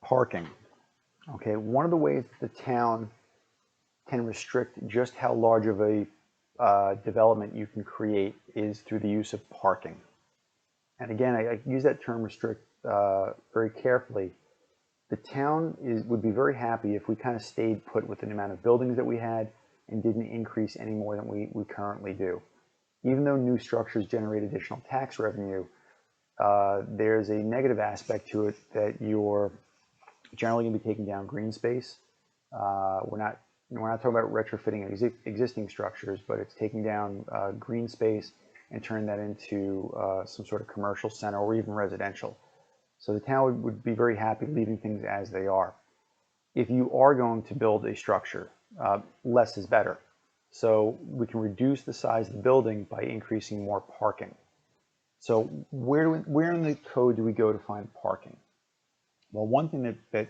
Parking. Okay, one of the ways the town can restrict just how large of a development you can create is through the use of parking. And again, I use that term restrict very carefully. The town would be very happy if we kind of stayed put with the amount of buildings that we had and didn't increase any more than we currently do. Even though new structures generate additional tax revenue, there's a negative aspect to it that you're generally going to be taking down green space. We're not talking about retrofitting existing structures, but it's taking down green space and turning that into some sort of commercial center or even residential. So the town would be very happy leaving things as they are. If you are going to build a structure, less is better. So we can reduce the size of the building by increasing more parking. So where in the code do we go to find parking? Well, one thing that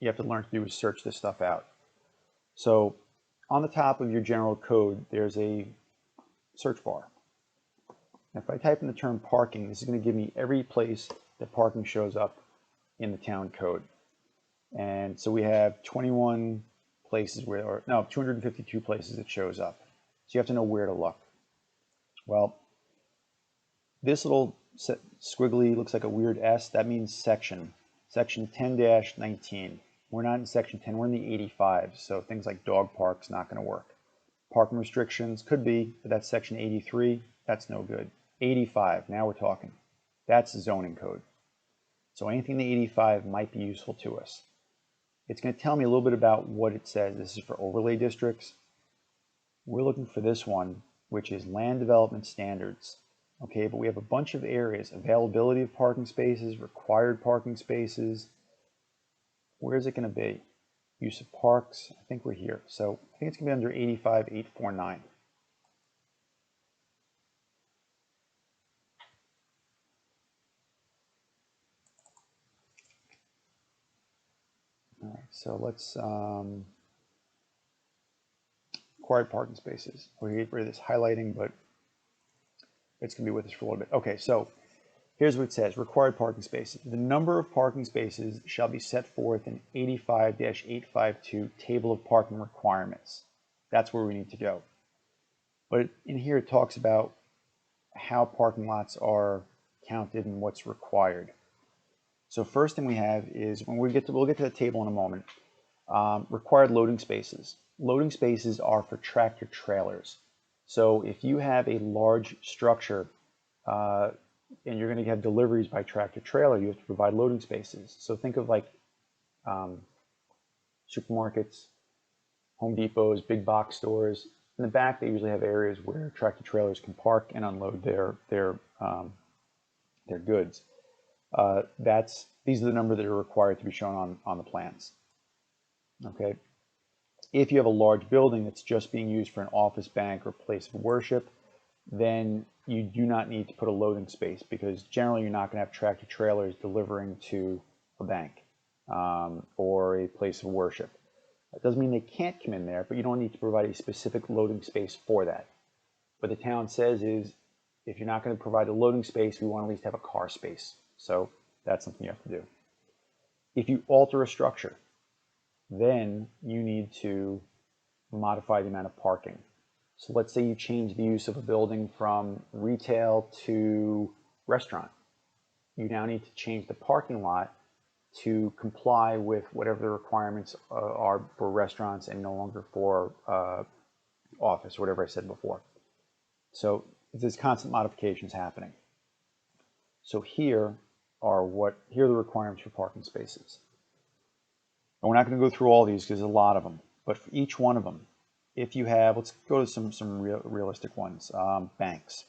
you have to learn to do is search this stuff out. So on the top of your general code, there's a search bar. If I type in the term parking, this is going to give me every place that parking shows up in the town code. And so we have 21 places where, or no, 252 places it shows up. So you have to know where to look. Well, this little squiggly looks like a weird S. That means section 10-19. We're not in section 10, we're in the 85. So things like dog parks, not going to work. Parking restrictions could be, but that's section 83. That's no good. 85, now we're talking. That's zoning code. So anything in the 85 might be useful to us. It's going to tell me a little bit about what it says. This is for overlay districts. We're looking for this one, which is land development standards. Okay, but we have a bunch of areas: availability of parking spaces, required parking spaces. Where is it going to be? Use of parks, I think we're here. So I think it's going to be under 85.849. All right, so let's required parking spaces. We'll get rid of this highlighting, but it's going to be with us for a little bit. Okay, so here's what it says: required parking spaces. The number of parking spaces shall be set forth in 85-852 table of parking requirements. That's where we need to go. But in here it talks about how parking lots are counted and what's required. So first thing we have is, when we'll get to the table in a moment, required loading spaces. Loading spaces are for tractor trailers. So if you have a large structure and you're going to have deliveries by tractor trailer, you have to provide loading spaces. So think of like supermarkets, Home Depots, big box stores. In the back, they usually have areas where tractor trailers can park and unload their goods. These are the numbers that are required to be shown on the plans. Okay. If you have a large building that's just being used for an office, bank, or place of worship, then you do not need to put a loading space, because generally you're not going to have tractor trailers delivering to a bank or a place of worship. That doesn't mean they can't come in there, but you don't need to provide a specific loading space for that. What the town says is, if you're not going to provide a loading space, we want to at least have a car space. So that's something you have to do. If you alter a structure, then you need to modify the amount of parking. So let's say you change the use of a building from retail to restaurant. You now need to change the parking lot to comply with whatever the requirements are for restaurants and no longer for office, whatever I said before. So there's constant modifications happening. So here are the requirements for parking spaces. And we're not going to go through all these because there's a lot of them, but for each one of them, if you have, let's go to some realistic ones. Banks.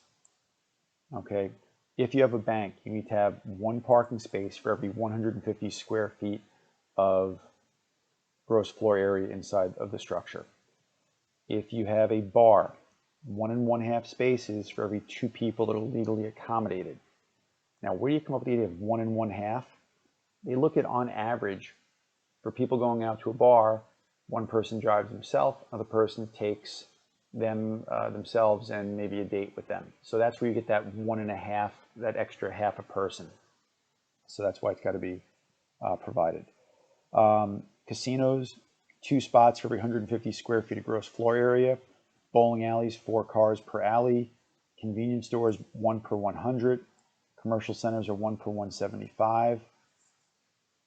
Okay, if you have a bank, you need to have one parking space for every 150 square feet of gross floor area inside of the structure. If you have a bar, 1 1/2 spaces for every 2 people that are legally accommodated. Now, where do you come up with the idea of 1 1/2? They look at, on average, for people going out to a bar, one person drives himself, another person takes themselves and maybe a date with them. So that's where you get that 1 1/2, that extra half a person. So that's why it's got to be provided. Casinos, 2 spots for every 150 square feet of gross floor area. Bowling alleys, 4 cars per alley. Convenience stores, 1 per 100. Commercial centers are 1 per 175.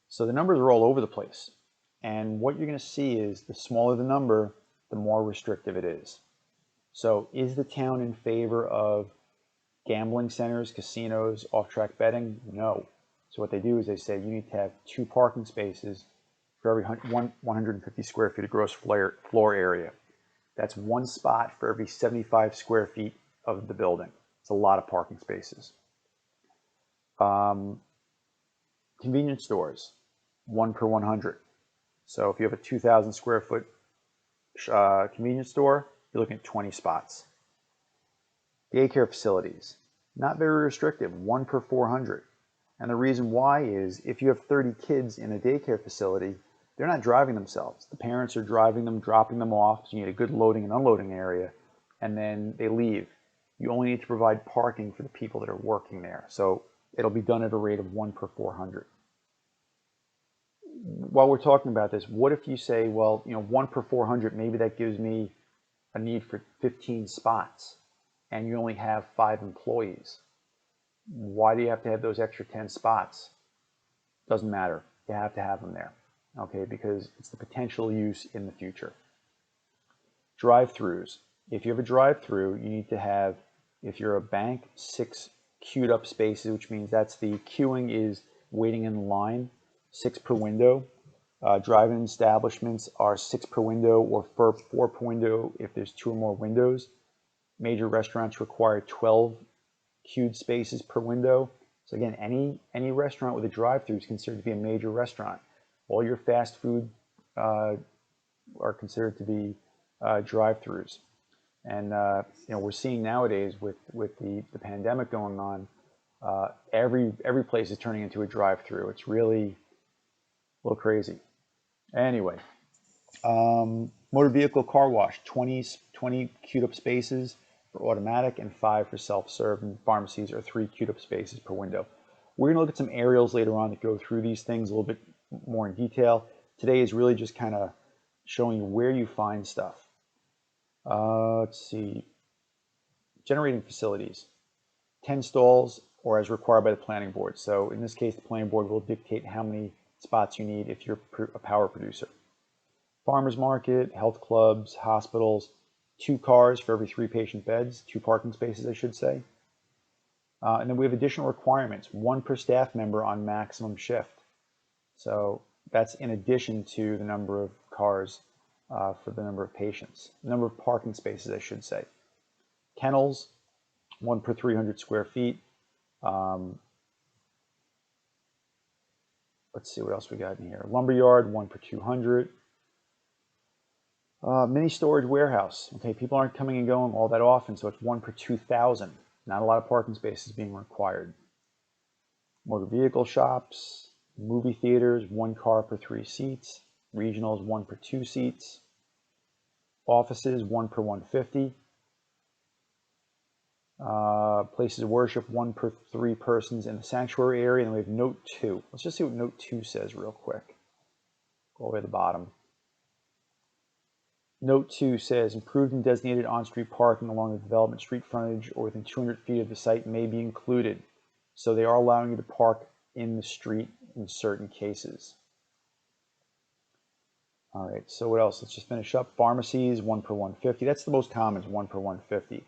So the numbers are all over the place. And what you're going to see is the smaller the number, the more restrictive it is. So is the town in favor of gambling centers, casinos, off-track betting? No. So what they do is they say you need to have 2 parking spaces for every 150 square feet of gross floor area. That's 1 spot for every 75 square feet of the building. It's a lot of parking spaces. Convenience stores, 1 per 100. So if you have a 2,000 square foot convenience store, you're looking at 20 spots. Daycare facilities, not very restrictive, 1 per 400. And the reason why is if you have 30 kids in a daycare facility, they're not driving themselves. The parents are driving them, dropping them off. So you need a good loading and unloading area, and then they leave. You only need to provide parking for the people that are working there. So it'll be done at a rate of 1 per 400. While we're talking about this, what if you say, well, 1 per 400, maybe that gives me a need for 15 spots, and you only have 5 employees. Why do you have to have those extra 10 spots? Doesn't matter. You have to have them there, okay, because it's the potential use in the future. Drive-throughs. If you have a drive-through, you need to have, if you're a bank, 6 queued up spaces, which means that's the queuing is waiting in line, 6 per window. Drive-in establishments are 6 per window or 4 per window if there's 2 or more windows. Major restaurants require 12 queued spaces per window. So again, any restaurant with a drive-through is considered to be a major restaurant. All your fast food are considered to be drive-throughs. And we're seeing nowadays with the pandemic going on, every place is turning into a drive-through. It's really a little crazy. Anyway, motor vehicle car wash, 20 queued up spaces for automatic and 5 for self-serve, and pharmacies are 3 queued up spaces per window. We're going to look at some aerials later on that go through these things a little bit more in detail. Today is really just kind of showing you where you find stuff. Let's see. Generating facilities, 10 stalls or as required by the planning board. So in this case, the planning board will dictate how many spots you need if you're a power producer. Farmers market, health clubs, hospitals, 2 cars for every 3 patient beds, 2 parking spaces, I should say. And then we have additional requirements, 1 per staff member on maximum shift. So that's in addition to the number of cars for the number of patients, the number of parking spaces, I should say. Kennels, 1 per 300 square feet. Let's see what else we got in here. Lumberyard, 1 per 200. Mini storage warehouse. Okay, people aren't coming and going all that often, so it's 1 per 2,000. Not a lot of parking spaces being required. Motor vehicle shops, movie theaters, 1 car per 3 seats. Regionals, 1 per 2 seats. Offices, 1 per 150. Places of worship, 1 per 3 persons in the sanctuary area. And then we have note 2. Let's just see what note 2 says real quick. Go all the way to the bottom. Note 2 says, improved and designated on-street parking along the development street frontage or within 200 feet of the site may be included. So they are allowing you to park in the street in certain cases. All right, so what else? Let's just finish up. Pharmacies, 1 per 150. That's the most common, is 1 per 150.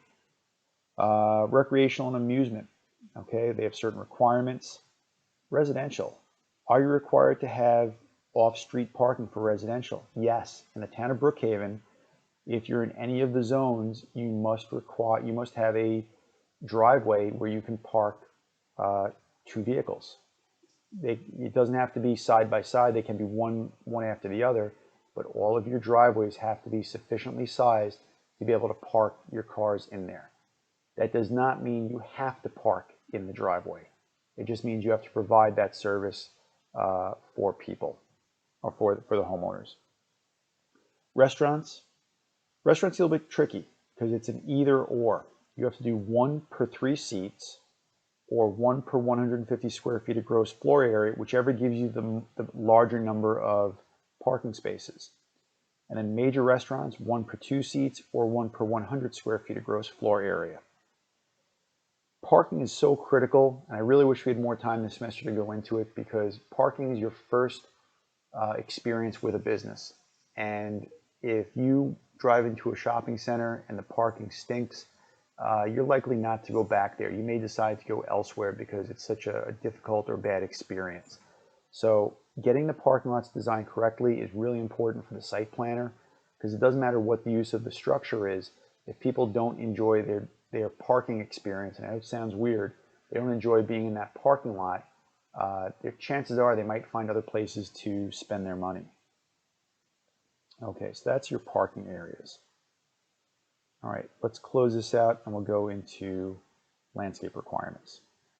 Recreational and amusement. Okay, they have certain requirements. Residential. Are you required to have off-street parking for residential? Yes. In the town of Brookhaven, if you're in any of the zones, you must have a driveway where you can park 2 vehicles. It doesn't have to be side by side. They can be one after the other, but all of your driveways have to be sufficiently sized to be able to park your cars in there. That does not mean you have to park in the driveway. It just means you have to provide that service for people or for the homeowners. Restaurants. Restaurants are a little bit tricky because it's an either or. You have to do 1 per 3 seats or 1 per 150 square feet of gross floor area, whichever gives you the larger number of parking spaces. And then major restaurants, 1 per 2 seats or 1 per 100 square feet of gross floor area. Parking is so critical, and I really wish we had more time this semester to go into it, because parking is your first experience with a business. And if you drive into a shopping center and the parking stinks, you're likely not to go back there. You may decide to go elsewhere because it's such a difficult or bad experience. So getting the parking lots designed correctly is really important for the site planner, because it doesn't matter what the use of the structure is. If people don't enjoy their parking experience, and I know it sounds weird, they don't enjoy being in that parking lot, their chances are they might find other places to spend their money. Okay, so that's your parking areas. All right, let's close this out and we'll go into landscape requirements.